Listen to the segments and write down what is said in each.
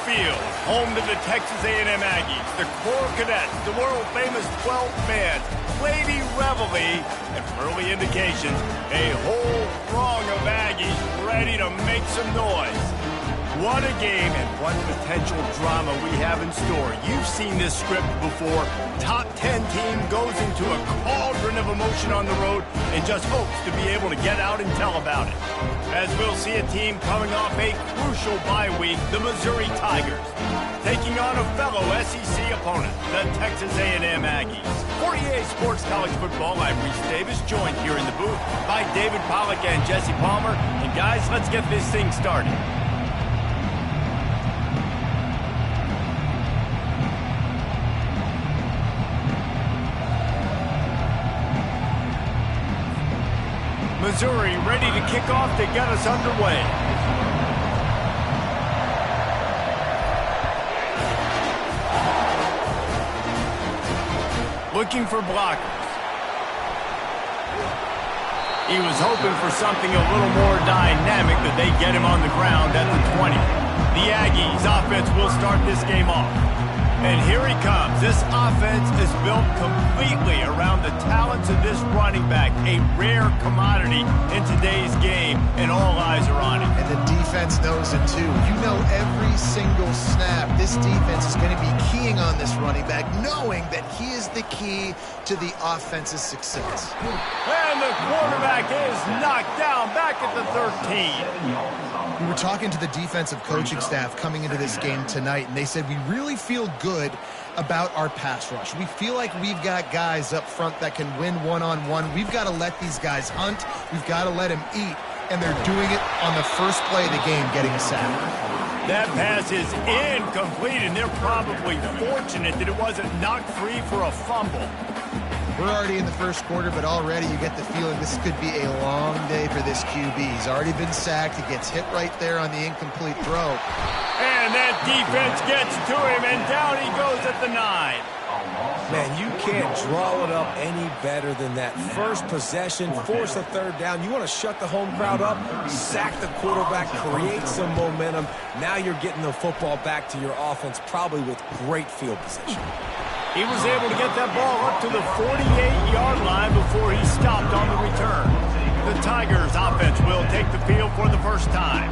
field, home to the Texas A&M Aggies, the Coral Cadets, the world-famous 12 fans, Lady Reveille, and early indications, a whole throng of Aggies ready to make some noise. What a game and what potential drama we have in store. You've seen this script before. Top 10 team goes into a cauldron of emotion on the road and just hopes to be able to get out and tell about it. As we'll see a team coming off a crucial bye week, the Missouri Tigers, taking on a fellow SEC opponent, the Texas A&M Aggies. For EA Sports College Football, I'm Reese Davis, joined here in the booth by David Pollack and Jesse Palmer. And guys, let's get this thing started. Missouri ready to kick off to get us underway. Looking for blockers. He was hoping for something a little more dynamic, but they get him on the ground at the 20. The Aggies offense will start this game off. And here he comes. This offense is built completely around the talents of this running back, a rare commodity in today's game, and all eyes are on him. And the defense knows it too. You know every single snap, this defense is going to be keying on this running back, knowing that he is the key to the offense's success. And the quarterback is knocked down back at the 13. We were talking to the defensive coaching staff coming into this game tonight, and they said we really feel good about our pass rush. We feel like we've got guys up front that can win one-on-one. We've got to let these guys hunt. We've got to let them eat, and they're doing it on the first play of the game, getting a sack. That pass is incomplete, and they're probably fortunate that it wasn't knocked free for a fumble. We're already in the first quarter, but already you get the feeling this could be a long day for this QB. He's already been sacked. He gets hit right there on the incomplete throw. And that defense gets to him, and down he goes at the 9. Man, you can't draw it up any better than that. First possession, force a third down. You want to shut the home crowd up, sack the quarterback, create some momentum. Now you're getting the football back to your offense, probably with great field position. He was able to get that ball up to the 48-yard line before he stopped on the return. The Tigers offense will take the field for the first time.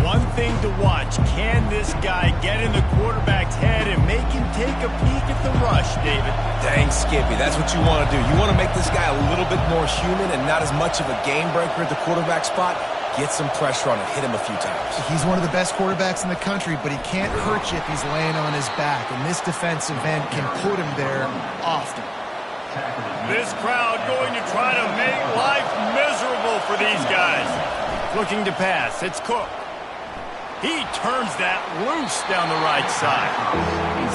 One thing to watch, can this guy get in the quarterback's head and make him take a peek at the rush, David? Dang, Skippy, that's what you want to do. You want to make this guy a little bit more human and not as much of a game breaker at the quarterback spot. Get some pressure on him, hit him a few times. He's one of the best quarterbacks in the country, but he can't hurt you if he's laying on his back, and this defensive end can put him there often. This crowd going to try to make life miserable for these guys. Looking to pass, it's Cook. He turns that loose down the right side.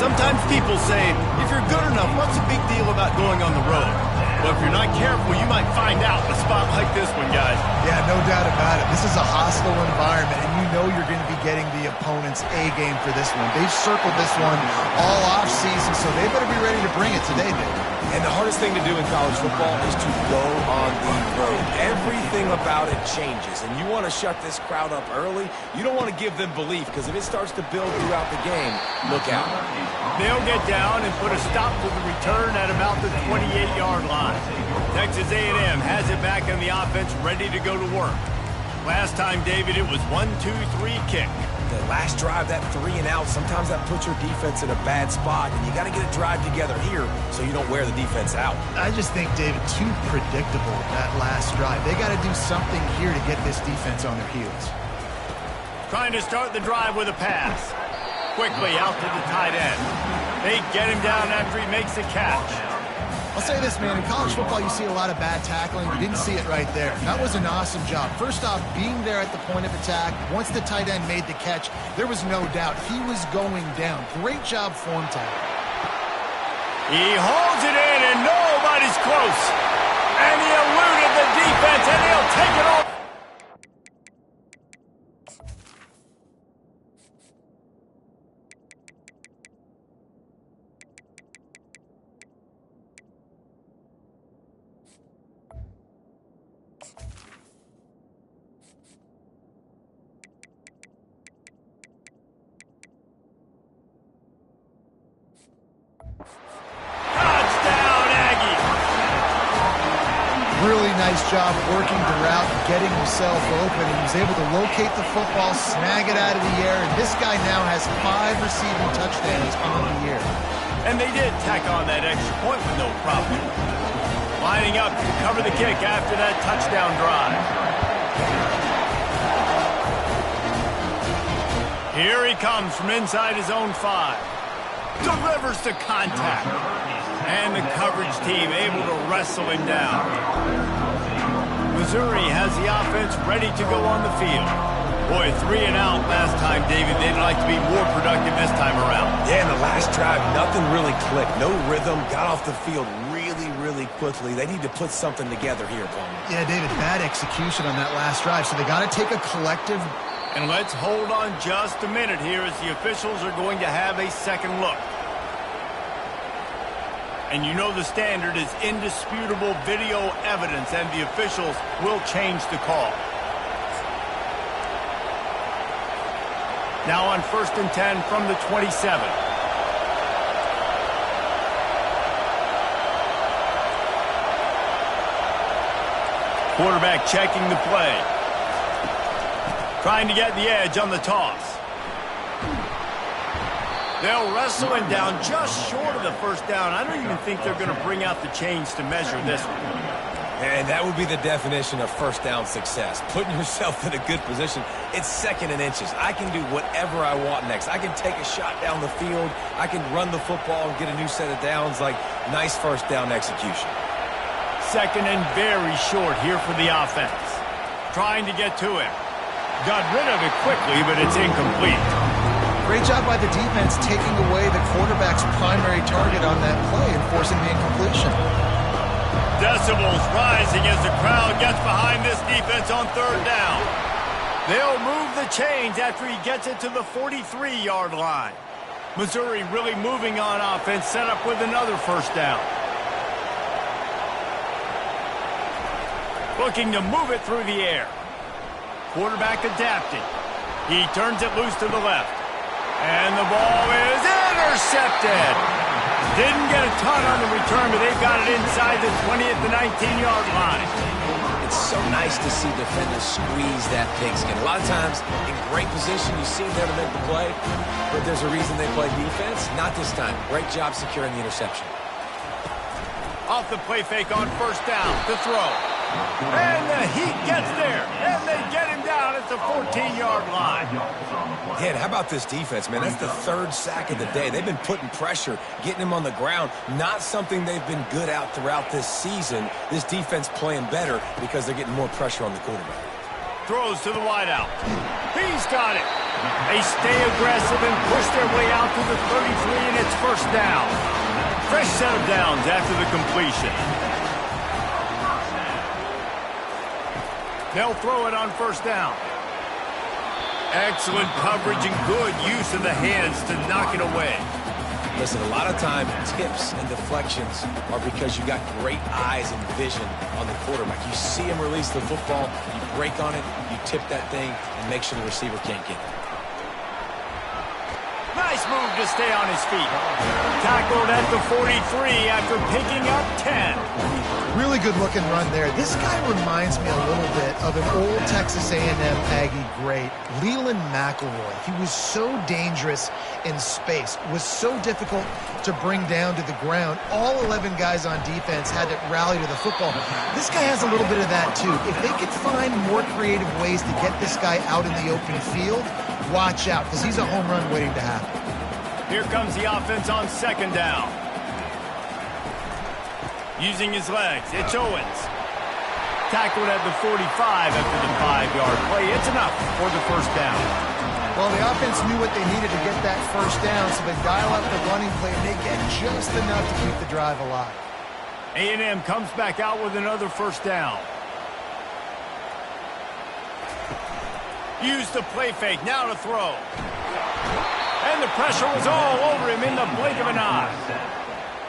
Sometimes people say, if you're good enough, what's the big deal about going on the road? But if you're not careful, you might find out in a spot like this one, guys. Yeah, no doubt about it. This is a hostile environment, and you know you're going to be getting the opponent's A game for this one. They've circled this one all off season, so they better be ready to bring it today, David. And the hardest thing to do in college football is to go on the road. Everything about it changes, and you want to shut this crowd up early. You don't want to give them belief, because if it starts to build throughout the game, look out. They'll get down and put a stop to the return at about the 28-yard line. Texas A&M has it back on the offense, ready to go to work. Last time, David, it was 1-2-3 kick. The last drive, that 3 and out, sometimes that puts your defense in a bad spot, and you got to get a drive together here so you don't wear the defense out. I just think, David, too predictable, that last drive. They got to do something here to get this defense on their heels. Trying to start the drive with a pass. Quickly out to the tight end. They get him down after he makes the catch. I'll say this, man, in college football you see a lot of bad tackling. You didn't see it right there. That was an awesome job. First off, being there at the point of attack. Once the tight end made the catch, there was no doubt he was going down. Great job form tackle. He holds it in and nobody's close. And he eluded the defense and he'll take it off. nice job working the route and getting himself open. He was able to locate the football, snag it out of the air, and this guy now has 5 receiving touchdowns on the year. And they did tack on that extra point with no problem. Lining up to cover the kick after that touchdown drive. Here he comes from inside his own 5. Delivers the contact. And the coverage team able to wrestle him down. Missouri has the offense ready to go on the field. Boy, 3 and out last time, David. They'd like to be more productive this time around. Yeah, in the last drive, nothing really clicked. No rhythm. Got off the field really quickly. They need to put something together here, Palmer. Yeah, David, bad execution on that last drive. So they got to take a collective. And let's hold on just a minute here as the officials are going to have a second look. And you know the standard is indisputable video evidence, and the officials will change the call. Now on 1st and 10 from the 27. Quarterback checking the play. Trying to get the edge on the toss. They'll wrestle him down just short of the first down. I don't even think they're going to bring out the chains to measure this one. And that would be the definition of first down success. Putting yourself in a good position. It's 2nd and inches. I can do whatever I want next. I can take a shot down the field. I can run the football and get a new set of downs. Like, nice first down execution. 2nd and very short here for the offense. Trying to get to him. Got rid of it quickly, but it's incomplete. Great job by the defense taking away the quarterback's primary target on that play and forcing the incompletion. Decibels rising as the crowd gets behind this defense on 3rd down. They'll move the chains after he gets it to the 43-yard line. Missouri really moving on offense, set up with another first down. Looking to move it through the air. Quarterback adapting. He turns it loose to the left. And the ball is intercepted. Didn't get a ton on the return, but they've got it inside the 20 at the 19-yard line. It's so nice to see defenders squeeze that pigskin. A lot of times, in great position, you see them there to make the play, but there's a reason they play defense. Not this time. Great job securing the interception. Off the play fake on 1st down to throw. And the Heat gets there, and they get him down at the 14-yard line. Yeah, and how about this defense, man? That's the 3rd sack of the day. They've been putting pressure, getting him on the ground. Not something they've been good at throughout this season. This defense playing better because they're getting more pressure on the quarterback. Throws to the wideout. He's got it. They stay aggressive and push their way out to the 33, and it's 1st down. Fresh set of downs after the completion. They'll throw it on 1st down. Excellent coverage and good use of the hands to knock it away. Listen, a lot of time, tips and deflections are because you got great eyes and vision on the quarterback. You see him release the football, you break on it, you tip that thing, and make sure the receiver can't get it. Nice move to stay on his feet. Tackled at the 43 after picking up 10. Really good looking run there. This guy reminds me a little bit of an old Texas A&M Aggie great, Leland McElroy. He was so dangerous in space, was so difficult to bring down to the ground. All 11 guys on defense had to rally to the football. This guy has a little bit of that too. If they could find more creative ways to get this guy out in the open field, watch out, because he's a home run waiting to happen. Here comes the offense on 2nd down. Using his legs, it's Owens. Tackled at the 45 after the 5-yard play. It's enough for the 1st down. Well, the offense knew what they needed to get that 1st down, so they dial up the running play, and they get just enough to keep the drive alive. A&M comes back out with another 1st down. Use the play fake, now to throw. And the pressure was all over him in the blink of an eye.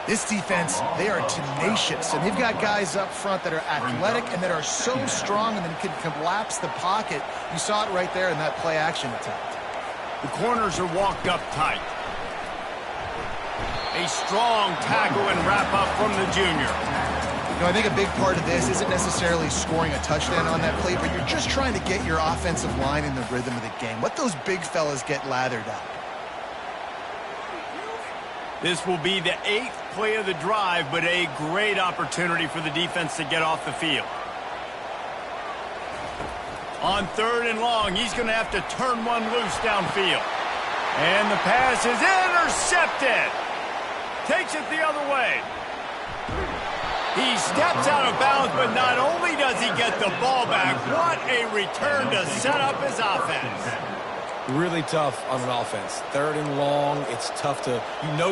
This defense, they are tenacious, and they've got guys up front that are athletic and that are so strong and then can collapse the pocket. You saw it right there in that play-action attempt. The corners are walked up tight. A strong tackle and wrap-up from the junior. I think a big part of this isn't necessarily scoring a touchdown on that play, but you're just trying to get your offensive line in the rhythm of the game. Let those big fellas get lathered up. This will be the 8th play of the drive, but a great opportunity for the defense to get off the field. On 3rd and long, he's going to have to turn one loose downfield. And the pass is intercepted. Takes it the other way. He steps out of bounds, but not only does he get the ball back, what a return to set up his offense. Really tough on an offense. 3rd and long, it's tough to,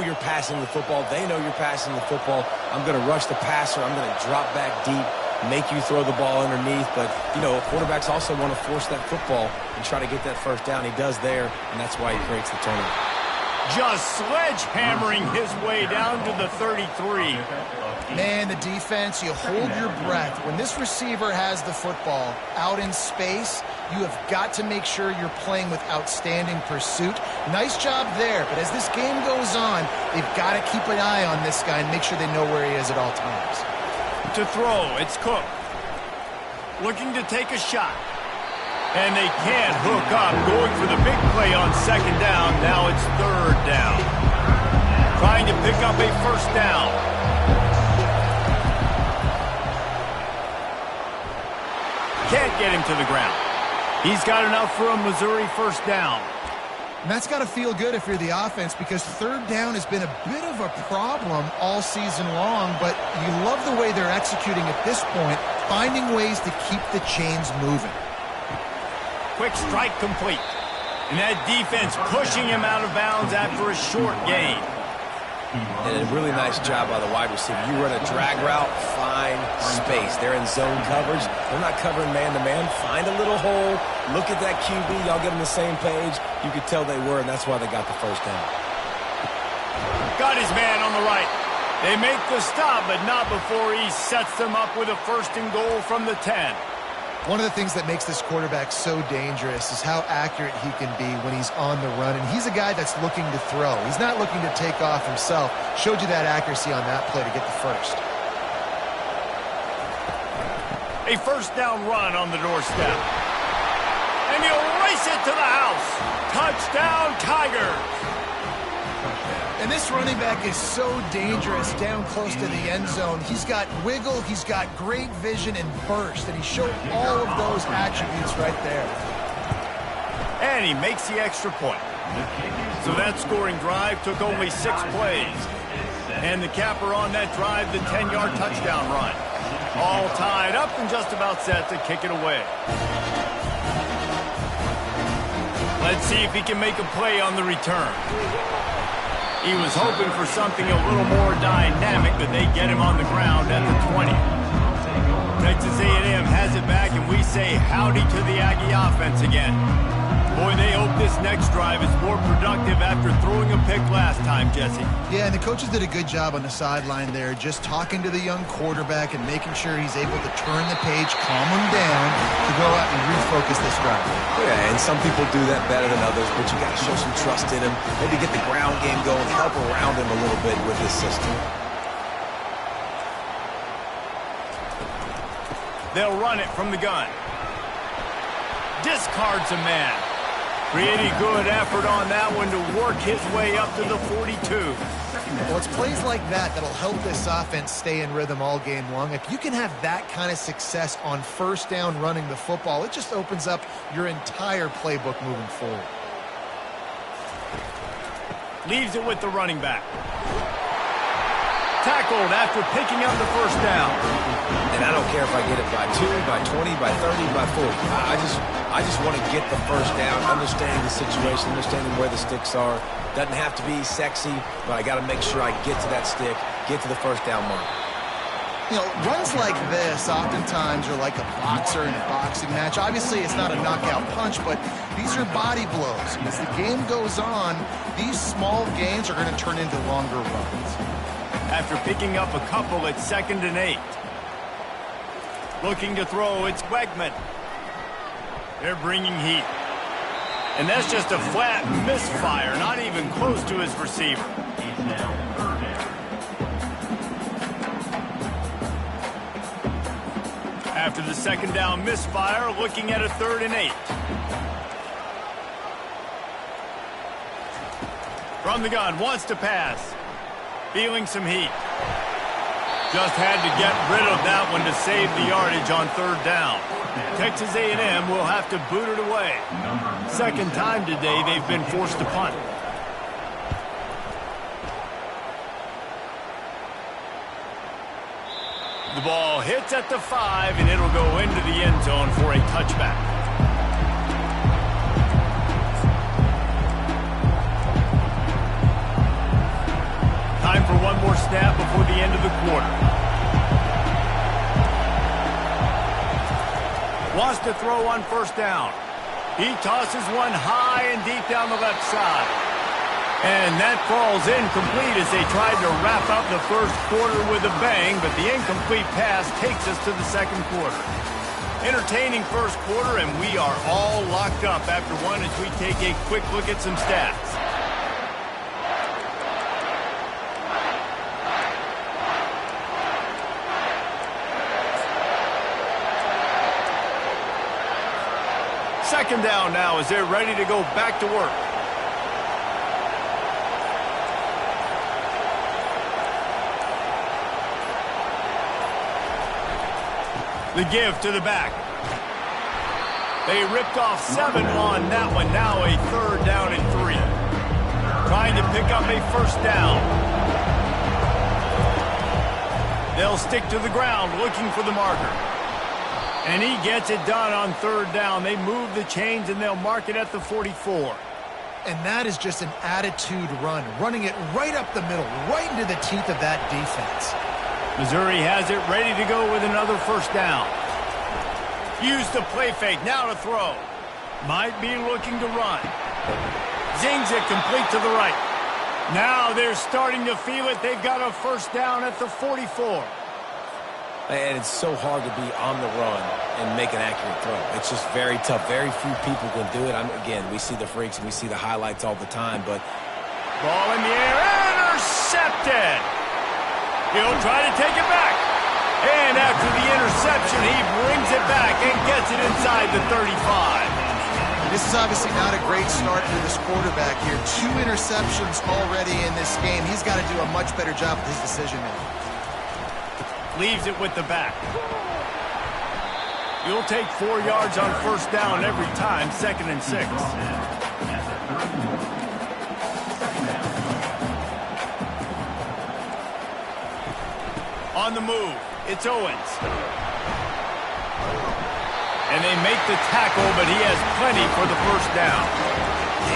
you're passing the football. They know you're passing the football. I'm going to rush the passer. I'm going to drop back deep, make you throw the ball underneath. But, quarterbacks also want to force that football and try to get that first down. He does there, and that's why he creates the turnover. Just sledgehammering his way down to the 33. Man, the defense, you hold your breath. When this receiver has the football out in space, you have got to make sure you're playing with outstanding pursuit. Nice job there, but as this game goes on, they've got to keep an eye on this guy and make sure they know where he is at all times. To throw, it's Cook. Looking to take a shot. And they can't hook up, going for the big play on 2nd down. Now it's 3rd down. Trying to pick up a 1st down. Can't get him to the ground. He's got enough for a Missouri 1st down. And that's got to feel good if you're the offense, because 3rd down has been a bit of a problem all season long, but you love the way they're executing at this point, finding ways to keep the chains moving. Quick strike complete. And that defense pushing him out of bounds after a short gain. And a really nice job by the wide receiver. You run a drag route, find space. They're in zone coverage. They're not covering man-to-man. Find a little hole. Look at that QB. Y'all get on the same page. You could tell they were, and that's why they got the 1st down. Got his man on the right. They make the stop, but not before he sets them up with a 1st and goal from the 10. One of the things that makes this quarterback so dangerous is how accurate he can be when he's on the run. And he's a guy that's looking to throw. He's not looking to take off himself. Showed you that accuracy on that play to get the 1st. A 1st down run on the doorstep. And he'll race it to the house. Touchdown, Tigers. And this running back is so dangerous down close to the end zone. He's got wiggle, he's got great vision and burst, and he showed all of those attributes right there. And he makes the extra point. So that scoring drive took only 6 plays. And the capper on that drive, the 10-yard touchdown run. All tied up and just about set to kick it away. Let's see if he can make a play on the return. He was hoping for something a little more dynamic, but they get him on the ground at the 20. Texas A&M has it back, and we say howdy to the Aggie offense again. Boy, they hope this next drive is more productive after throwing a pick last time, Jesse. Yeah, and the coaches did a good job on the sideline there, just talking to the young quarterback and making sure he's able to turn the page, calm him down, to go out and refocus this drive. Yeah, and some people do that better than others, but you got to show some trust in him. Maybe get the ground game going, help around him a little bit with this system. They'll run it from the gun. Discards a man. Pretty good effort on that one to work his way up to the 42. Well, it's plays like that that'll help this offense stay in rhythm all game long. If you can have that kind of success on 1st down running the football, it just opens up your entire playbook moving forward. Leaves it with the running back. Tackled after picking up the 1st down. And I don't care if I get it by 2, by 20, by 30, by 40. I just want to get the 1st down, understanding the situation, understanding where the sticks are. Doesn't have to be sexy, but I got to make sure I get to that stick, get to the 1st down mark. Runs like this oftentimes are like a boxer in a boxing match. Obviously, it's not a knockout punch, but these are body blows. And as the game goes on, these small gains are going to turn into longer runs. After picking up a couple at 2nd and 8. Looking to throw, it's Wegman. They're bringing heat. And that's just a flat misfire, not even close to his receiver. After the second down misfire, looking at a 3rd and 8. From the gun, wants to pass. Feeling some heat. Just had to get rid of that one to save the yardage on 3rd down. Texas A&M will have to boot it away. Second time today they've been forced to punt. The ball hits at the 5, and it'll go into the end zone for a touchback. Time for one more snap before the end of the quarter. Wants to throw on 1st down. He tosses one high and deep down the left side. And that falls incomplete as they tried to wrap up the first quarter with a bang, but the incomplete pass takes us to the second quarter. Entertaining first quarter, and we are all locked up after one as we take a quick look at some stats. Second down now as they're ready to go back to work. The give to the back. They ripped off 7 on that one. Now a 3rd down and 3. Trying to pick up a 1st down. They'll stick to the ground looking for the marker. And he gets it done on 3rd down. They move the chains and they'll mark it at the 44. And that is just an attitude run, running it right up the middle, right into the teeth of that defense. Missouri has it ready to go with another 1st down. Use the play fake, now to throw. Might be looking to run. Zings it complete to the right. Now they're starting to feel it. They've got a 1st down at the 44. And it's so hard to be on the run and make an accurate throw. It's just very tough. Very few people can do it. Again, we see the freaks and we see the highlights all the time, but... Ball in the air, intercepted! He'll try to take it back. And after the interception, he brings it back and gets it inside the 35. This is obviously not a great start for this quarterback here. 2 interceptions already in this game. He's got to do a much better job with his decision-making. Leaves it with the back. You'll take 4 yards on 1st down every time, 2nd and 6. On the move, it's Owens. And they make the tackle, but he has plenty for the 1st down.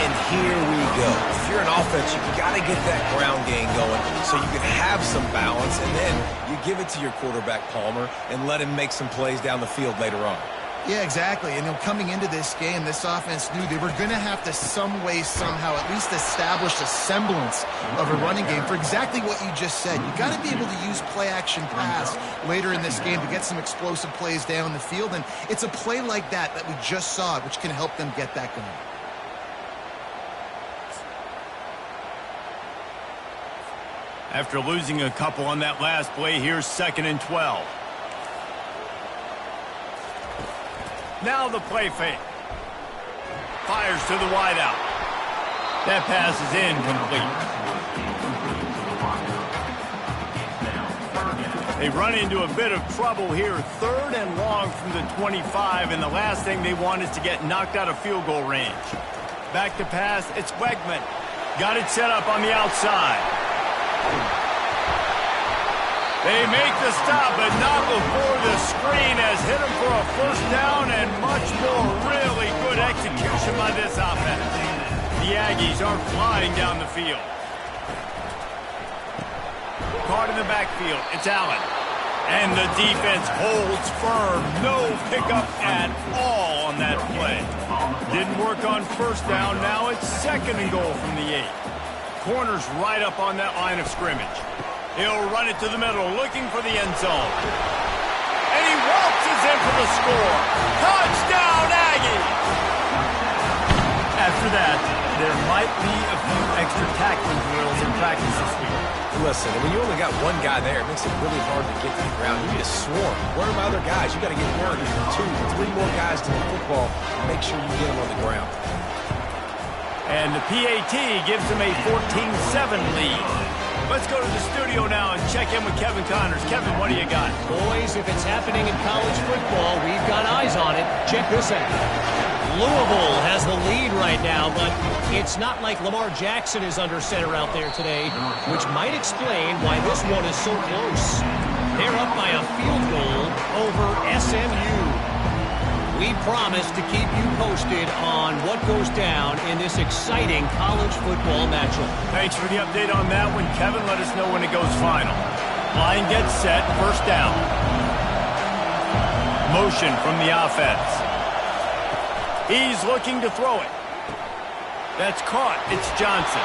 And here we go. If you're an offense, you've got to get that ground game going so you can have some balance, and then you give it to your quarterback, Palmer, and let him make some plays down the field later on. Yeah, exactly. And coming into this game, this offense knew they were going to have to some way, somehow, at least establish a semblance of a running game for exactly what you just said. You got to be able to use play-action pass later in this game to get some explosive plays down the field, and it's a play like that we just saw, which can help them get that going. After losing a couple on that last play, here's 2nd and 12. Now the play fake. Fires to the wideout. That pass is incomplete. They run into a bit of trouble here. 3rd and long from the 25, and the last thing they want is to get knocked out of field goal range. Back to pass, it's Wegman. Got it set up on the outside. They make the stop, but not before the screen has hit him for a 1st down, and much more. Really good execution by this offense. The Aggies are flying down the field. Caught in the backfield, it's Allen. And the defense holds firm. No pickup at all on that play. Didn't work on 1st down. Now it's 2nd and goal from the 8. Corner's right up on that line of scrimmage. He'll run it to the middle, looking for the end zone. And he waltzes in for the score. Touchdown, Aggies! After that, there might be a few extra tackling drills in practice this week. Listen, when you only got one guy there, it makes it really hard to get to the ground. You need a swarm. Where are my other guys? You got to get 1, 2, 3 more guys to the football and make sure you get them on the ground. And the PAT gives them a 14-7 lead. Let's go to the studio now and check in with Kevin Connors. Kevin, what do you got? Boys, if it's happening in college football, we've got eyes on it. Check this out. Louisville has the lead right now, but it's not like Lamar Jackson is under center out there today, which might explain why this one is so close. They're up by a field goal over SMU. We promise to keep you posted on what goes down in this exciting college football matchup. Thanks for the update on that one, Kevin. Let us know when it goes final. Line gets set, first down. Motion from the offense. He's looking to throw it. That's caught. It's Johnson.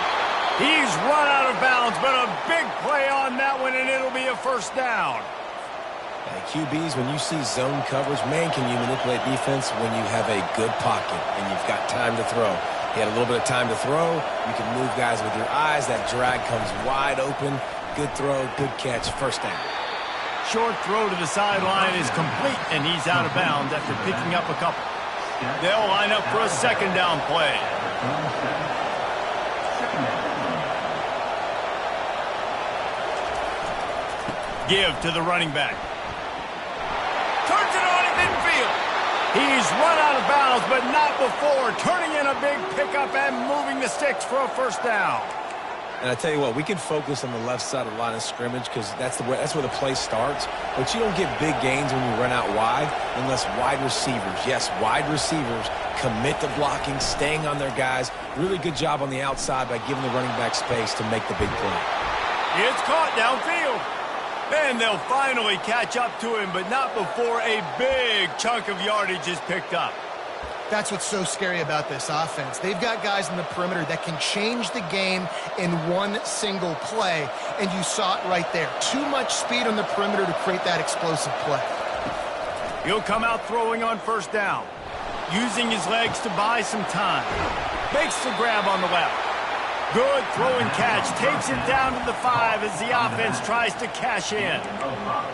He's run out of bounds, but a big play on that one, and it'll be a first down. QBs, when you see zone coverage, man, can you manipulate defense when you have a good pocket and you've got time to throw. He had a little bit of time to throw. You can move guys with your eyes. That drag comes wide open. Good throw, good catch, first down. Short throw to the sideline is complete, and he's out of bounds after picking up a couple. They'll line up for a second down play. Give to the running back. Turns it on at midfield. He's run out of bounds, but not before. Turning in a big pickup and moving the sticks for a first down. And I tell you what, we can focus on the left side of the line of scrimmage because that's where the play starts. But you don't get big gains when you run out wide unless wide receivers, yes, wide receivers, commit to blocking, staying on their guys. Really good job on the outside by giving the running back space to make the big play. It's caught downfield. And they'll finally catch up to him, but not before a big chunk of yardage is picked up. That's what's so scary about this offense. They've got guys in the perimeter that can change the game in one single play, and you saw it right there. Too much speed on the perimeter to create that explosive play. He'll come out throwing on first down, using his legs to buy some time. Makes the grab on the left. Good throw and catch. Takes it down to the 5 as the offense tries to cash in.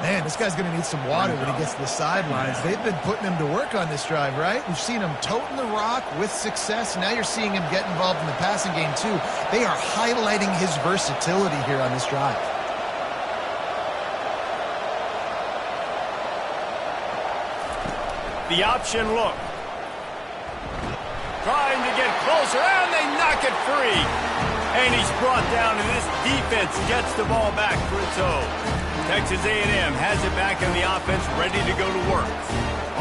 Man, this guy's going to need some water when he gets to the sidelines. They've been putting him to work on this drive, right? We've seen him toting the rock with success. Now you're seeing him get involved in the passing game, too. They are highlighting his versatility here on this drive. The option look. Trying to get closer, and they knock it free. And he's brought down, and this defense gets the ball back for its own. Texas A&M has it back in the offense, ready to go to work.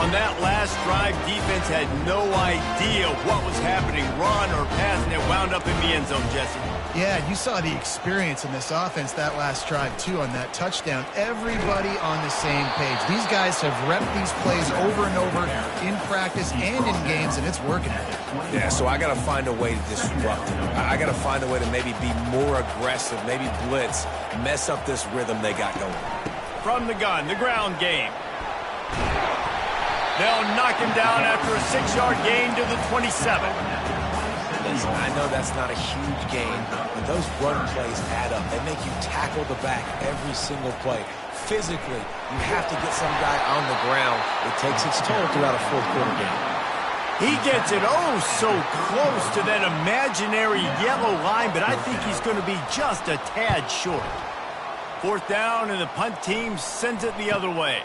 On that last drive, defense had no idea what was happening, run or pass, and it wound up in the end zone, Jesse. Yeah, you saw the experience in this offense that last drive, too, on that touchdown. Everybody on the same page. These guys have repped these plays over and over in practice and in games, and it's working. Yeah, so I got to find a way to disrupt them. I got to find a way to maybe be more aggressive, maybe blitz, mess up this rhythm they got going. From the gun, the ground game. They'll knock him down after a 6-yard gain to the 27. Listen, I know that's not a huge gain, but those run plays add up. They make you tackle the back every single play. Physically, you have to get some guy on the ground. It takes its toll throughout a fourth-quarter game. He gets it so close to that imaginary yellow line, but I think he's going to be just a tad short. Fourth down, and the punt team sends it the other way.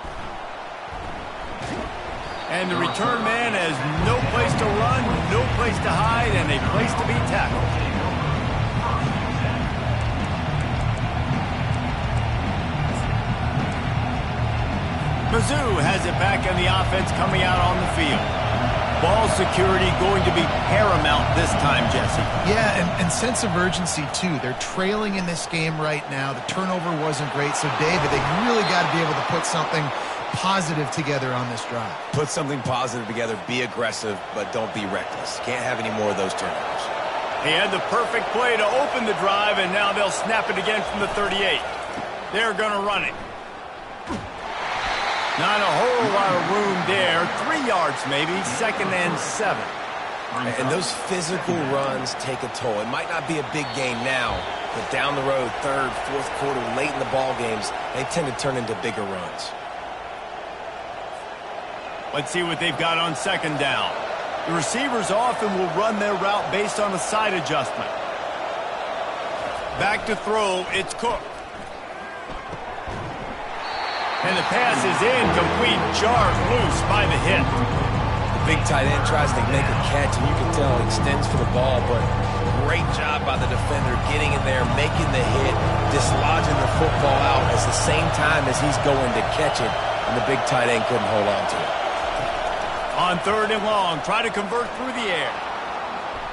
And the return man has no place to run, no place to hide, and a place to be tackled. Mizzou has it back in the offense coming out on the field. Ball security going to be paramount this time, Jesse. Yeah, and sense of urgency, too. They're trailing in this game right now. The turnover wasn't great, so, David, they really got to be able to put something positive together on this drive. Put something positive together, be aggressive, but don't be reckless. Can't have any more of those turnovers. He had the perfect play to open the drive, and now they'll snap it again from the 38. They're going to run it. Not a whole lot of room there. 3 yards maybe, 2nd and 7. And those physical runs take a toll. It might not be a big game now, but down the road, third, fourth quarter, late in the ball games, they tend to turn into bigger runs. Let's see what they've got on second down. The receivers often will run their route based on a side adjustment. Back to throw, it's Cook. And the pass is incomplete, jarred loose by the hit. The big tight end tries to make a catch, and you can tell it extends for the ball, but great job by the defender getting in there, making the hit, dislodging the football out at the same time as he's going to catch it, and the big tight end couldn't hold on to it. On third and long, try to convert through the air.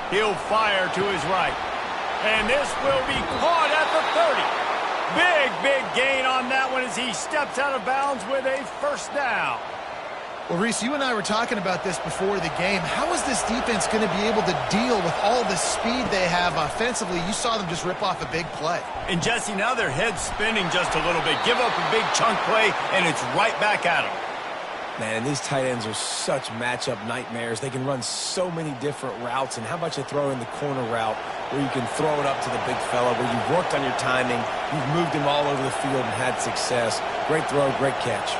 He'll fire to his right. And this will be caught at the 30. Big gain on that one as he steps out of bounds with a first down. Well, Reese, you and I were talking about this before the game. How is this defense going to be able to deal with all the speed they have offensively? You saw them just rip off a big play. And, Jesse, now their head's spinning just a little bit. Give up a big chunk play, and it's right back at them. Man, these tight ends are such matchup nightmares. They can run so many different routes, and how about you throw in the corner route where you can throw it up to the big fella, where you've worked on your timing, you've moved him all over the field and had success. Great throw, great catch.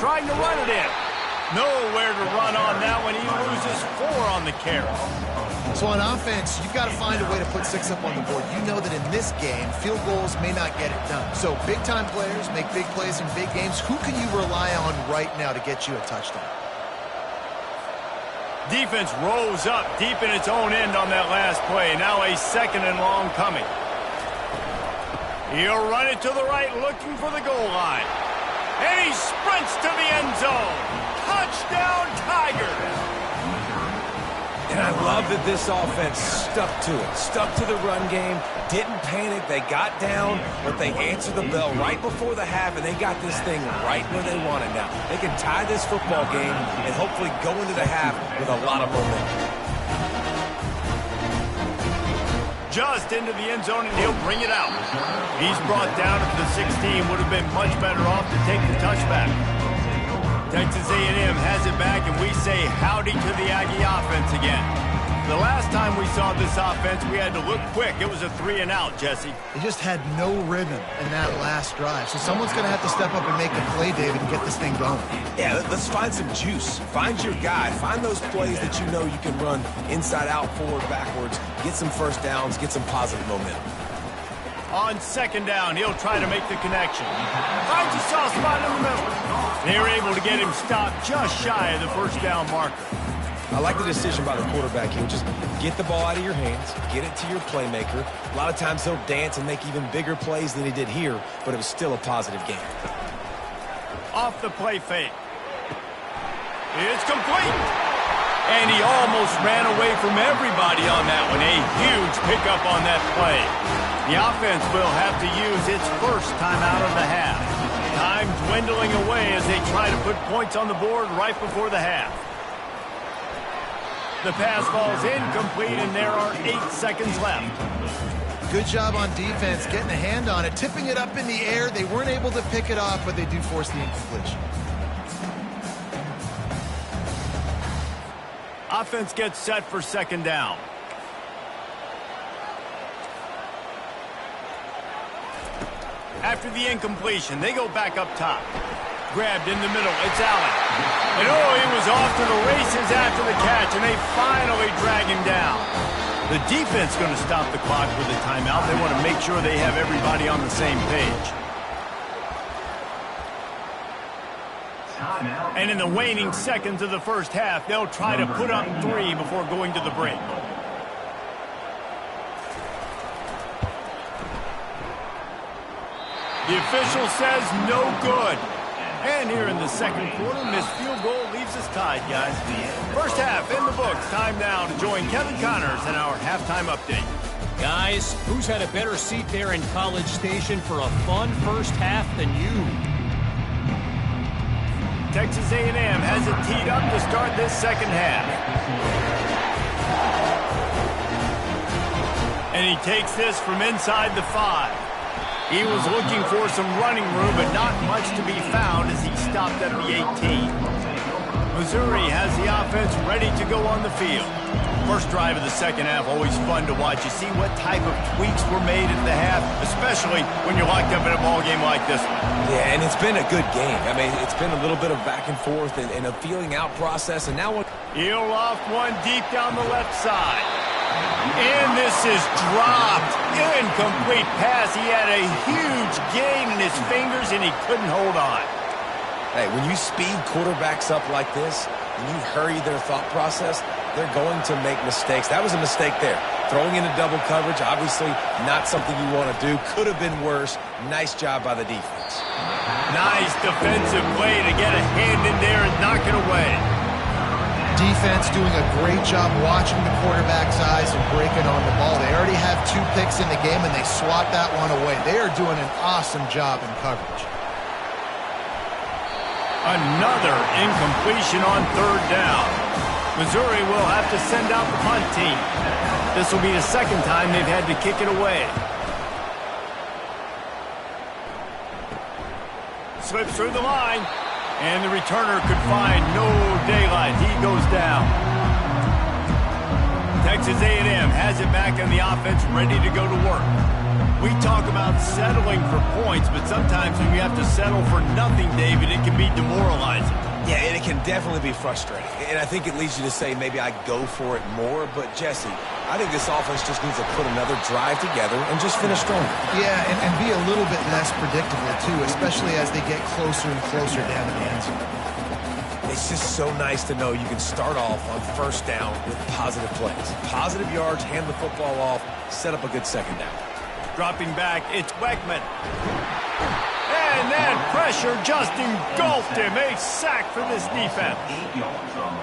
Trying to run it in. Nowhere to run on that one. He loses 4 on the carry. So on offense, you've got to find a way to put 6 up on the board. You know that in this game, field goals may not get it done. So big-time players make big plays in big games. Who can you rely on right now to get you a touchdown? Defense rose up deep in its own end on that last play. Now a second and long coming. He'll run it to the right, looking for the goal line. And he sprints to the end zone. Touchdown, Tigers! And I love that this offense stuck to it, stuck to the run game, didn't panic. They got down, but they answered the bell right before the half, and they got this thing right where they want it now. They can tie this football game and hopefully go into the half with a lot of momentum. Just into the end zone, and he'll bring it out. He's brought down at the 16. Would have been much better off to take the touchback. Texas A&M has it back, and we say howdy to the Aggie offense again. The last time we saw this offense, we had to look quick. It was a 3-and-out, Jesse. They just had no rhythm in that last drive. So someone's going to have to step up and make a play, David, and get this thing going. Yeah, let's find some juice. Find your guy. Find those plays that you know you can run inside out, forward, backwards. Get some first downs. Get some positive momentum. On second down, he'll try to make the connection. Finds a soft spot in the middle. They're able to get him stopped just shy of the first down marker. I like the decision by the quarterback here. Just get the ball out of your hands, get it to your playmaker. A lot of times he'll dance and make even bigger plays than he did here, but it was still a positive game. Off the play fake. It's complete. And he almost ran away from everybody on that one. A huge pickup on that play. The offense will have to use its first timeout of the half. Time dwindling away as they try to put points on the board right before the half. The pass falls incomplete, and there are 8 seconds left. Good job on defense, getting a hand on it, tipping it up in the air. They weren't able to pick it off, but they do force the incompletion. Offense gets set for second down. After the incompletion, they go back up top. Grabbed in the middle, it's Allen. And oh, he was off to the races after the catch, and they finally drag him down. The defense going to stop the clock with a timeout. They want to make sure they have everybody on the same page. And in the waning seconds of the first half, they'll try to put up 3 before going to the break. The official says no good. And here in the second quarter, missed field goal leaves us tied, guys. First half in the books. Time now to join Kevin Connors in our halftime update. Guys, who's had a better seat there in College Station for a fun first half than you? Texas A&M has it teed up to start this second half. And he takes this from inside the 5. He was looking for some running room, but not much to be found as he stopped at the 18. Missouri has the offense ready to go on the field. First drive of the second half, always fun to watch. You see what type of tweaks were made at the half, especially when you're locked up in a ball game like this one. Yeah, and it's been a good game. I mean, it's been a little bit of back and forth and a feeling out process. And now he'll loft one deep down the left side. And this is dropped. Incomplete pass. He had a huge gain in his fingers, and he couldn't hold on. Hey, when you speed quarterbacks up like this, and you hurry their thought process, they're going to make mistakes. That was a mistake there. Throwing into double coverage, obviously not something you want to do. Could have been worse. Nice job by the defense. Nice defensive play to get a hand in there and knock it away. Defense doing a great job watching the quarterback's eyes and breaking on the ball. They already have 2 picks in the game, and they swat that one away. They are doing an awesome job in coverage. Another incompletion on third down. Missouri will have to send out the punt team. This will be the second time they've had to kick it away. Slips through the line, and the returner could find no daylight. He goes down. Texas A&M has it back on the offense, ready to go to work. We talk about settling for points, but sometimes when you have to settle for nothing, David, it can be demoralizing. Yeah, and it can definitely be frustrating. And I think it leads you to say maybe I go for it more. But, Jesse, I think this offense just needs to put another drive together and just finish stronger. Yeah, and be a little bit less predictable, too, especially as they get closer and closer down to the end zone. It's just so nice to know you can start off on first down with positive plays. Positive yards, hand the football off, set up a good second down. Dropping back, it's Weckman. And that pressure just engulfed him. A sack for this defense.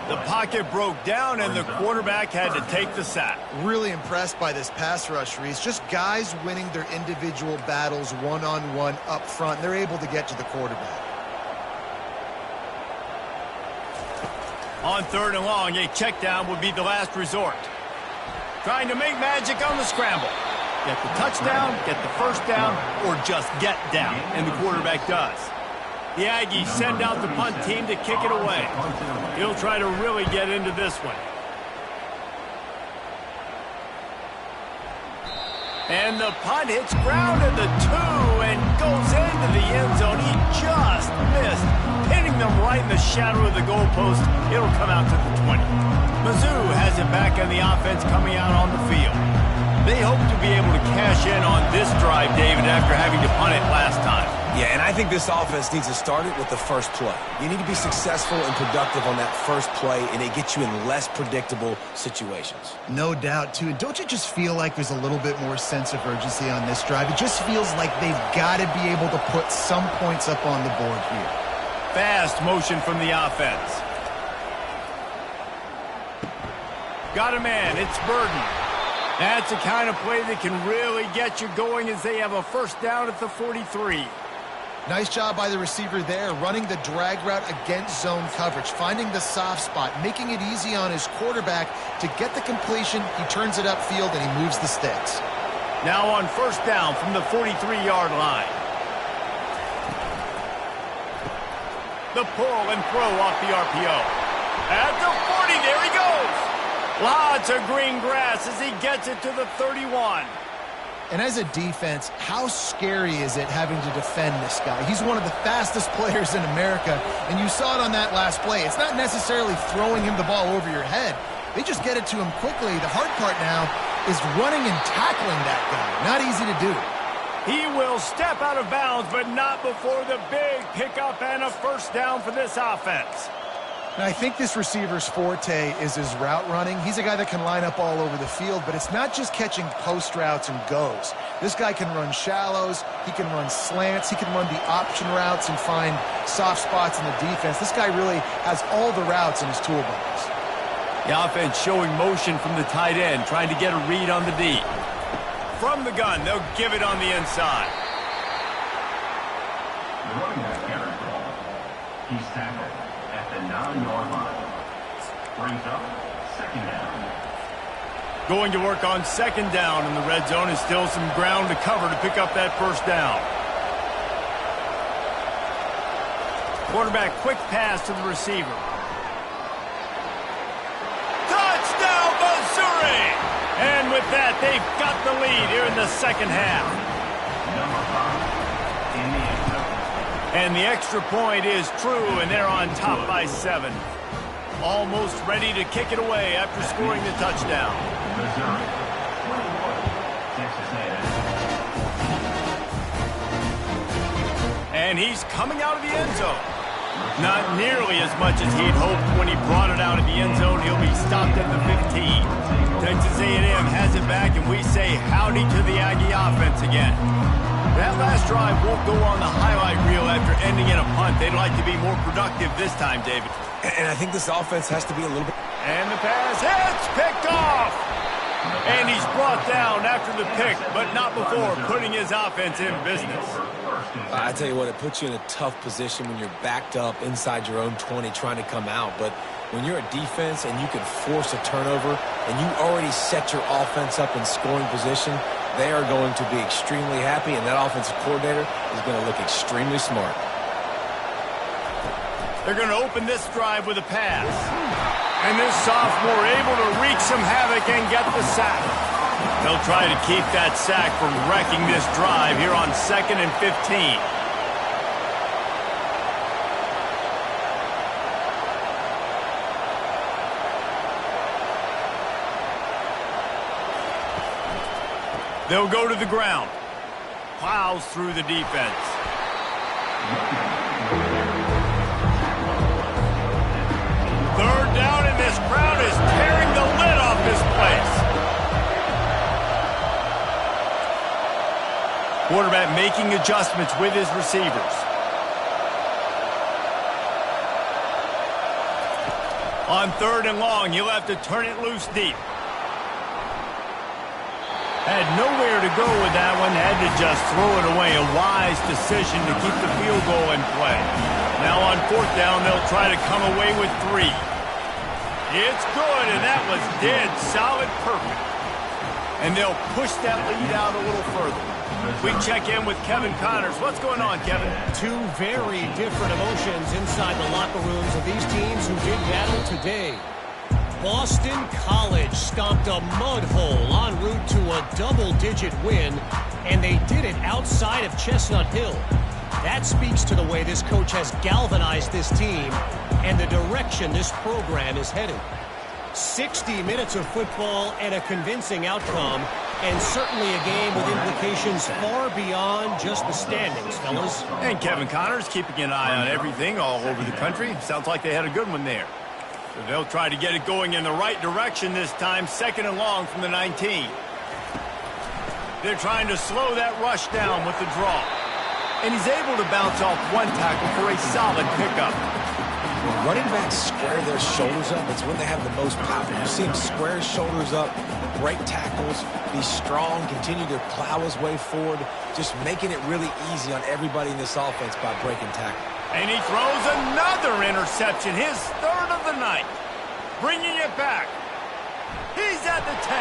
The pocket broke down, and the quarterback had to take the sack. Really impressed by this pass rush, Reese. Just guys winning their individual battles one-on-one up front. They're able to get to the quarterback. On third and long, a check down would be the last resort. Trying to make magic on the scramble. Get the touchdown, get the first down, or just get down, and the quarterback does. The Aggies send out the punt team to kick it away. He'll try to really get into this one. And the punt hits ground at the 2 and goes into the end zone. He just missed, hitting them right in the shadow of the goalpost. It'll come out to the 20. Mizzou has it back on the offense coming out on the field. They hope to be able to cash in on this drive, David, after having to punt it last time. Yeah, and I think this offense needs to start it with the first play. You need to be successful and productive on that first play, and it gets you in less predictable situations. No doubt, too. And don't you just feel like there's a little bit more sense of urgency on this drive? It just feels like they've got to be able to put some points up on the board here. Fast motion from the offense. Got a man. It's Burden. That's the kind of play that can really get you going as they have a first down at the 43. Nice job by the receiver there, running the drag route against zone coverage, finding the soft spot, making it easy on his quarterback to get the completion. He turns it upfield, and he moves the sticks. Now on first down from the 43-yard line. The pull and throw off the RPO. At the 40, there he goes. Lots of green grass as he gets it to the 31. And as a defense, how scary is it having to defend this guy? He's one of the fastest players in America, and you saw it on that last play. It's not necessarily throwing him the ball over your head. They just get it to him quickly. The hard part now is running and tackling that guy. Not easy to do. He will step out of bounds, but not before the big pickup and a first down for this offense. Now, I think this receiver's forte is his route running. He's a guy that can line up all over the field, but it's not just catching post routes and goes. This guy can run shallows, he can run slants, he can run the option routes and find soft spots in the defense. This guy really has all the routes in his toolbox. The offense showing motion from the tight end, trying to get a read on the D. From the gun, they'll give it on the inside. The running back carries the ball. He's tackled at the 9-yard line. Brings up second down. Going to work on second down in the red zone, and still some ground to cover to pick up that first down. Quarterback quick pass to the receiver. with that, they've got the lead here in the second half. Number 5 in the end zone. And the extra point is true, and they're on top by 7. Almost ready to kick it away after scoring the touchdown. Missouri, 21, Texas A&M. And he's coming out of the end zone. Not nearly as much as he'd hoped when he brought it out of the end zone. He'll be stopped at the 15. Texas A&M has it back, and we say howdy to the Aggie offense again. That last drive won't go on the highlight reel after ending in a punt. They'd like to be more productive this time, David. And I think this offense has to be a little bit... And the pass hits, picked off. And he's brought down after the pick, but not before putting his offense in business. I tell you what, it puts you in a tough position when you're backed up inside your own 20 trying to come out. But when you're a defense and you can force a turnover and you already set your offense up in scoring position, they are going to be extremely happy, and that offensive coordinator is going to look extremely smart. They're going to open this drive with a pass. And this sophomore able to wreak some havoc and get the sack. They'll try to keep that sack from wrecking this drive here on 2nd and 15. They'll go to the ground. Plows through the defense. Third down, and this crowd is tearing the lid off this place. Quarterback making adjustments with his receivers. On 3rd and long, he'll have to turn it loose deep. Had nowhere to go with that one, had to just throw it away. A wise decision to keep the field goal in play. Now on 4th down, they'll try to come away with 3. It's good, and that was dead solid perfect. And they'll push that lead out a little further. We check in with Kevin Connors. What's going on, Kevin? Two very different emotions inside the locker rooms of these teams who did battle today. Boston College stomped a mud hole en route to a double-digit win, and they did it outside of Chestnut Hill. That speaks to the way this coach has galvanized this team and the direction this program is headed. 60 minutes of football and a convincing outcome, and certainly a game with implications far beyond just the standings, fellas. And Kevin Connors keeping an eye on everything all over the country. Sounds like they had a good one there. So they'll try to get it going in the right direction this time, 2nd and long from the 19. They're trying to slow that rush down with the draw. And he's able to bounce off one tackle for a solid pickup. When running backs square their shoulders up, it's when they have the most power. You see him square his shoulders up, break tackles, be strong, continue to plow his way forward, just making it really easy on everybody in this offense by breaking tackle. And he throws another interception, his 3rd of the night. Bringing it back. He's at the 10.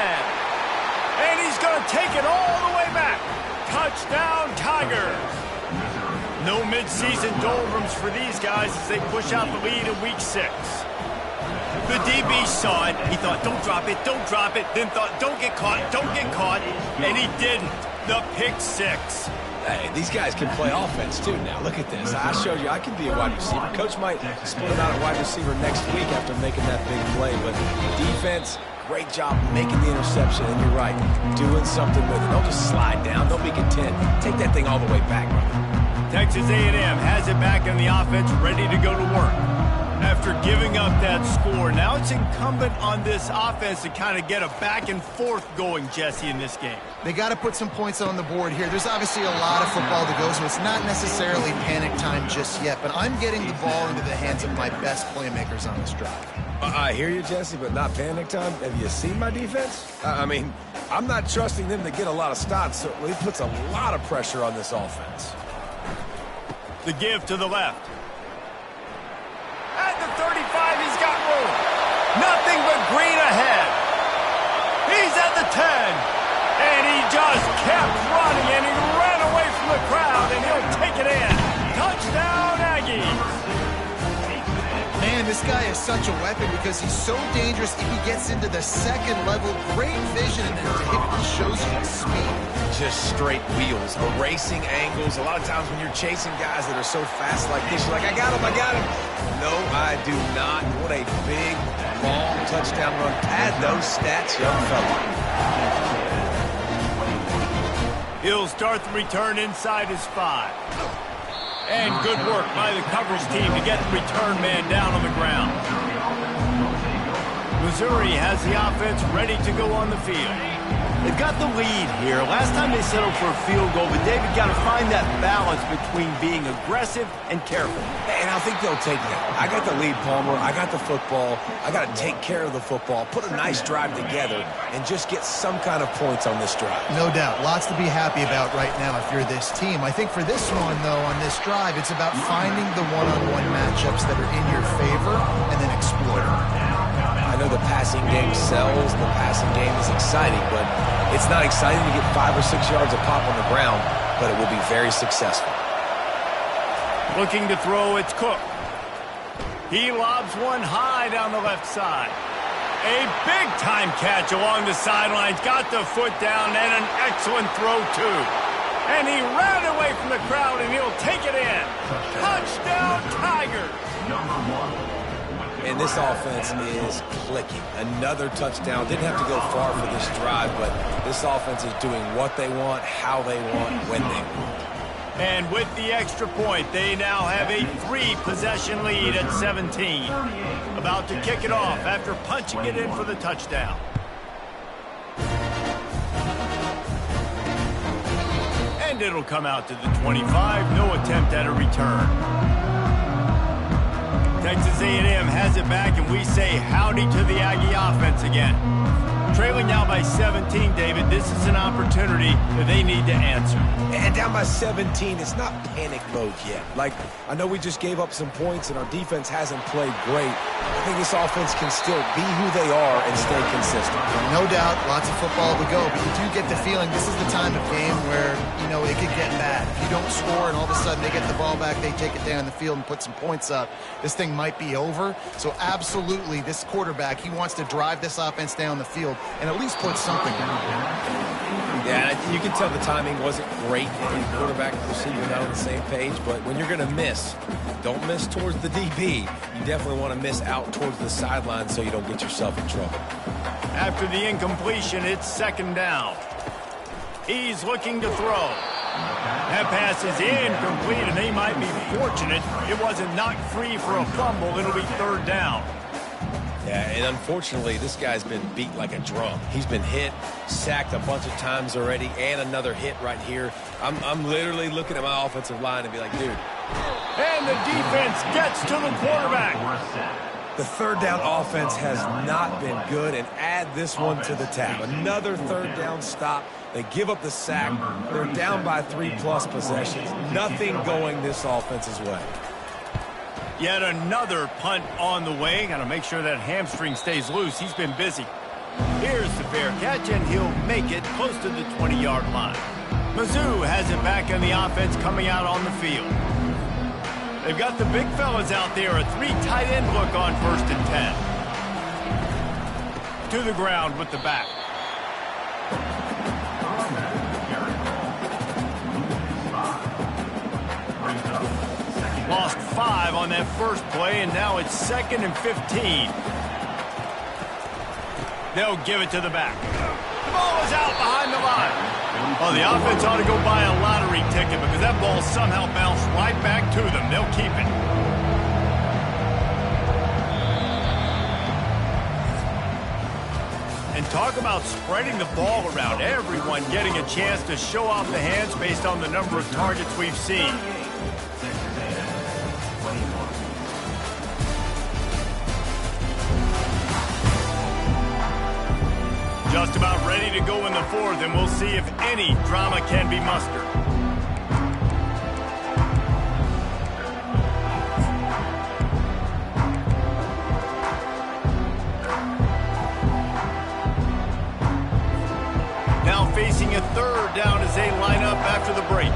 And he's going to take it all the way back. Touchdown, Tigers. No midseason doldrums for these guys as they push out the lead in Week 6. The DB saw it. He thought, don't drop it, don't drop it. Then thought, don't get caught, don't get caught. And he didn't. The pick 6. Hey, these guys can play offense, too, now. Look at this. I showed you I can be a wide receiver. Coach might split him out at wide receiver next week after making that big play. But defense, great job making the interception. And you're right, doing something with it. Don't just slide down. Don't be content. Take that thing all the way back, brother. Texas A&M has it back in the offense, ready to go to work. After giving up that score, now it's incumbent on this offense to kind of get a back and forth going, Jesse, in this game. They got to put some points on the board here. There's obviously a lot of football to go, so it's not necessarily panic time just yet, but I'm getting the ball into the hands of my best playmakers on this drive. I hear you, Jesse, but not panic time. Have you seen my defense? I mean, I'm not trusting them to get a lot of stops, so it puts a lot of pressure on this offense. The give to the left. At the 35, he's got room. Nothing but green ahead. He's at the 10. And he just kept running, and he ran away from the crowd, and he'll take it in. Touchdown, Aggies. Man, this guy is such a weapon because he's so dangerous if he gets into the second level. Great vision and to hit shows you his speed. Just straight wheels, erasing angles. A lot of times when you're chasing guys that are so fast like this, you're like, I got him. No, I do not. What a big, long touchdown run. Pad those stats, young fella. He'll start the return inside his 5. And good work by the coverage team to get the return man down on the ground. Missouri has the offense ready to go on the field. They've got the lead here. Last time they settled for a field goal, but David got to find that balance between being aggressive and careful. And I think they'll take that. I got the lead, Palmer. I got the football. I got to take care of the football, put a nice drive together, and just get some kind of points on this drive. No doubt. Lots to be happy about right now if you're this team. I think for this one, though, on this drive, it's about finding the one-on-one matchups that are in your favor and then exploiting them. I know the passing game sells, the passing game is exciting, but it's not exciting to get 5 or 6 yards a pop on the ground, but it will be very successful. Looking to throw, it's Cook. He lobs one high down the left side. A big-time catch along the sidelines, got the foot down, and an excellent throw, too. And he ran away from the crowd, and he'll take it in. Touchdown, Tigers! And this offense is clicking. Another touchdown. Didn't have to go far for this drive, but this offense is doing what they want, how they want, when they want. And with the extra point, they now have a 3-possession lead at 17. About to kick it off after punching it in for the touchdown. And it'll come out to the 25. No attempt at a return. Texas A&M has it back, and we say howdy to the Aggie offense again. Trailing now by 17, David, this is an opportunity that they need to answer. And down by 17, it's not panic mode yet. Like, I know we just gave up some points, and our defense hasn't played great. I think this offense can still be who they are and stay consistent. No doubt, lots of football to go, but you do get the feeling this is the time of game where, you know, it could get bad. If you don't score and all of a sudden they get the ball back, they take it down the field and put some points up, this thing might be over. So absolutely, this quarterback, he wants to drive this offense down the field and at least put something down. Yeah, you can tell the timing wasn't great. The quarterback and receiver not on the same page, but when you're going to miss, don't miss towards the DB. You definitely want to miss out towards the sideline so you don't get yourself in trouble. After the incompletion, it's 2nd down. He's looking to throw. That pass is incomplete, and they might be fortunate it wasn't knocked free for a fumble. It'll be 3rd down. Yeah, and unfortunately, this guy's been beat like a drum. He's been hit, sacked a bunch of times already, and another hit right here. I'm literally looking at my offensive line and be like, dude. And the defense gets to the quarterback. The 3rd down offense has not been good, and add this one to the tab. Another 3rd down stop. They give up the sack. They're down by 3+ possessions. Nothing going this offense's way. Yet another punt on the way. Got to make sure that hamstring stays loose. He's been busy. Here's the fair catch, and he'll make it close to the 20-yard line. Mizzou has it back on the offense coming out on the field. They've got the big fellas out there. A 3 tight end look on 1st and 10. To the ground with the back. Lost 5 on that first play, and now it's 2nd and 15. They'll give it to the back. The ball is out behind the line. Well, the offense ought to go buy a lottery ticket because that ball somehow bounced right back to them. They'll keep it. And talk about spreading the ball around. Everyone getting a chance to show off the hands based on the number of targets we've seen. Just about ready to go in the 4th, and we'll see if any drama can be mustered. Now facing a 3rd down as they line up after the break.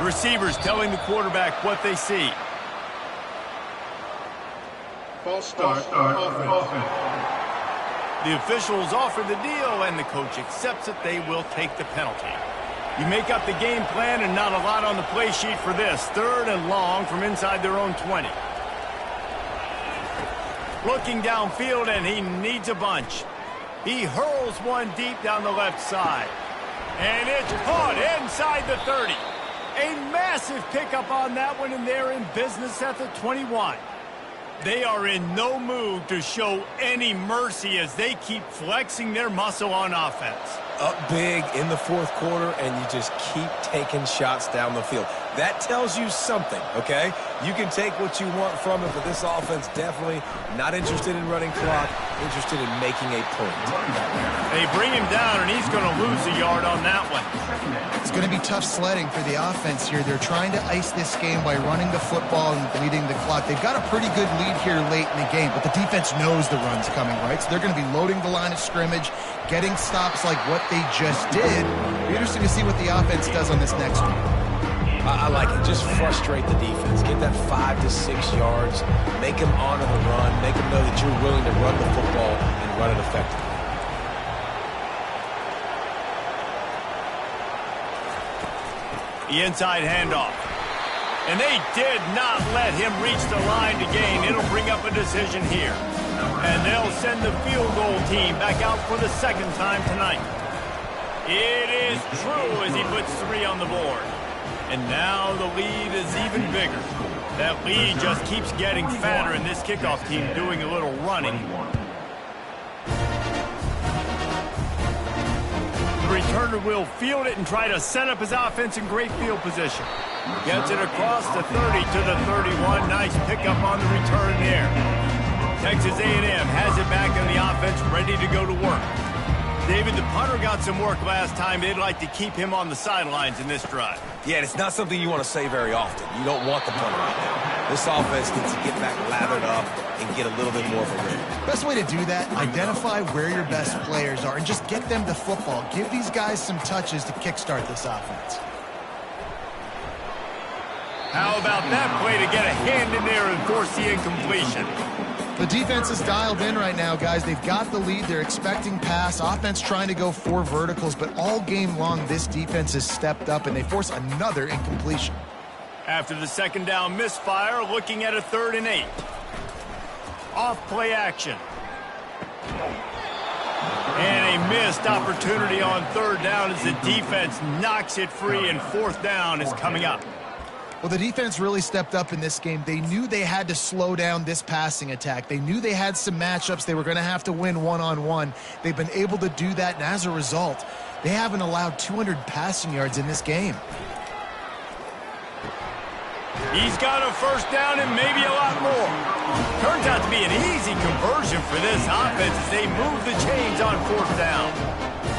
Receivers telling the quarterback what they see. False start offense. The officials offer the deal, and the coach accepts it. They will take the penalty. You make up the game plan, and not a lot on the play sheet for this. 3rd and long from inside their own 20. Looking downfield, and he needs a bunch. He hurls one deep down the left side. And it's caught inside the 30. A massive pickup on that one, and they're in business at the 21. They are in no mood to show any mercy as they keep flexing their muscle on offense. Up big in the 4th quarter, and you just keep taking shots down the field. That tells you something, okay? You can take what you want from it, but this offense definitely not interested in running clock, interested in making a point. They bring him down, and he's going to lose a yard on that one. It's going to be tough sledding for the offense here. They're trying to ice this game by running the football and bleeding the clock. They've got a pretty good lead here late in the game, but the defense knows the run's coming, right? So they're going to be loading the line of scrimmage, getting stops like what they just did. It'll be interesting to see what the offense does on this next one. I like it. Just frustrate the defense. Get that 5 to 6 yards. Make them honor the run. Make them know that you're willing to run the football and run it effectively. The inside handoff. And they did not let him reach the line to gain. It'll bring up a decision here. And they'll send the field goal team back out for the 2nd time tonight. It is true as he puts 3 on the board. And now the lead is even bigger. That lead just keeps getting fatter, and this kickoff team doing a little running. The returner will field it and try to set up his offense in great field position. Gets it across the 30 to the 31. Nice pickup on the return there. Texas A&M has it back in the offense, ready to go to work. David, the punter got some work last time. They'd like to keep him on the sidelines in this drive. Yeah, it's not something you want to say very often. You don't want the punter right now. This offense needs to get back lathered up and get a little bit more of a rhythm. Best way to do that, identify where your best players are and just get them the football. Give these guys some touches to kickstart this offense. How about that play to get a hand in there and force the incompletion? The defense is dialed in right now, guys. They've got the lead. They're expecting pass. Offense trying to go 4 verticals, but all game long, this defense has stepped up, and they force another incompletion. After the 2nd down misfire, looking at a 3rd and 8. Off play action. And a missed opportunity on 3rd down as the defense knocks it free, and 4th down is coming up. Well, the defense really stepped up in this game. They knew they had to slow down this passing attack. They knew they had some matchups they were going to have to win one-on-one. They've been able to do that, and as a result, they haven't allowed 200 passing yards in this game. He's got a 1st down and maybe a lot more. Turns out to be an easy conversion for this offense as they move the chains on 4th down.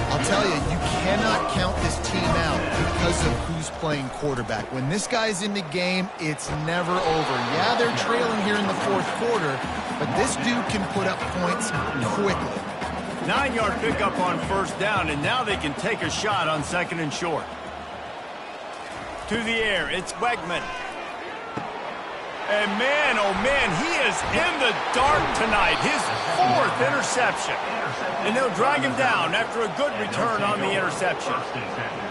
I'll tell you, you cannot count this team out because of who's playing quarterback. When this guy's in the game, it's never over. Yeah, they're trailing here in the 4th quarter, but this dude can put up points quickly. 9-yard pickup on 1st down, and now they can take a shot on 2nd and short. To the air, it's Wegman. And man, oh man, he is in the dark tonight. His 4th interception. And they'll drag him down after a good return on the interception.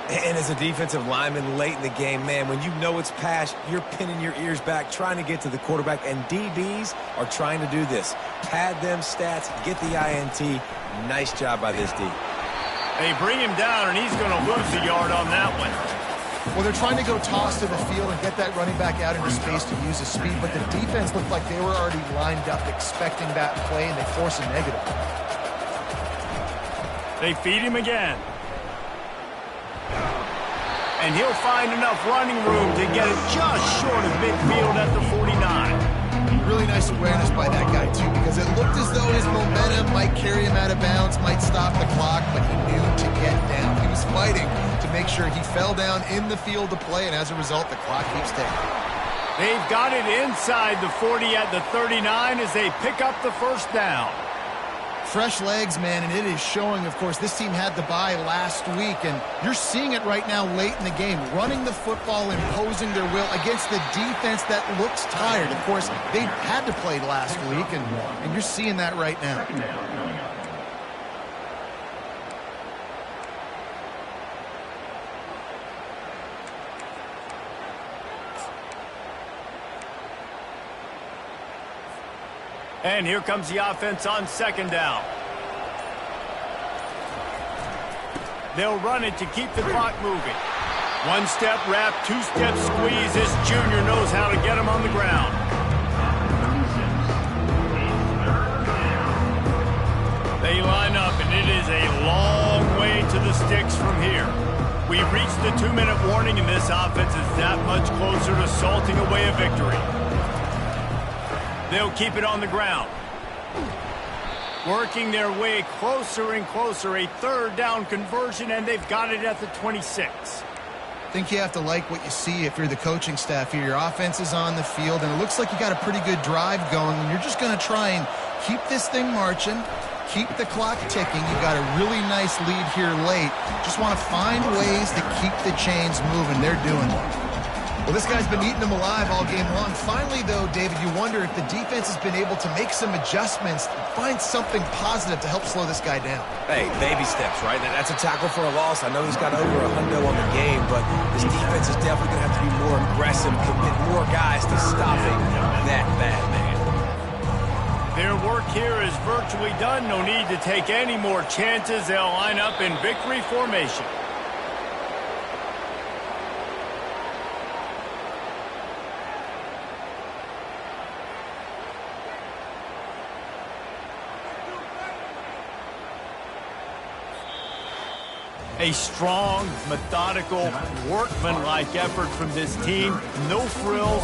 And as a defensive lineman late in the game, man, when you know it's pass, you're pinning your ears back, trying to get to the quarterback, and DBs are trying to do this. Pad them stats, get the INT. Nice job by this D. They bring him down, and he's going to lose a yard on that one. Well, they're trying to go toss to the field and get that running back out into space to use his speed, but the defense looked like they were already lined up expecting that play, and they force a negative. They feed him again. And he'll find enough running room to get it just short of midfield at the 49. Really nice awareness by that guy, too, because it looked as though his momentum might carry him out of bounds, might stop the clock, but he knew to get down. He was fighting to make sure he fell down in the field to play, and as a result, the clock keeps ticking. They've got it inside the 40 at the 39 as they pick up the 1st down. Fresh legs, man, and it is showing, of course, this team had the bye last week, and you're seeing it right now late in the game, running the football, imposing their will against the defense that looks tired. Of course, they had to play last week, and you're seeing that right now. And here comes the offense on second down. They'll run it to keep the clock moving. One-step wrap, two-step squeeze. This junior knows how to get him on the ground. They line up, and it is a long way to the sticks from here. We've reached the 2-minute warning, and this offense is that much closer to salting away a victory. They'll keep it on the ground. Working their way closer and closer. A third down conversion, and they've got it at the 26. I think you have to like what you see if you're the coaching staff here. Your offense is on the field, and it looks like you got a pretty good drive going, and you're just going to try and keep this thing marching, keep the clock ticking. You got a really nice lead here late. Just want to find ways to keep the chains moving. They're doing it. Well, this guy's been eating them alive all game long. Finally, though, David, you wonder if the defense has been able to make some adjustments, find something positive to help slow this guy down. Hey, baby steps, right? That's a tackle for a loss. I know he's got over a hundo on the game, but this defense is definitely going to have to be more aggressive, commit more guys to stopping that bad man. Their work here is virtually done. No need to take any more chances. They'll line up in victory formation. A strong, methodical, workmanlike effort from this team. No frills,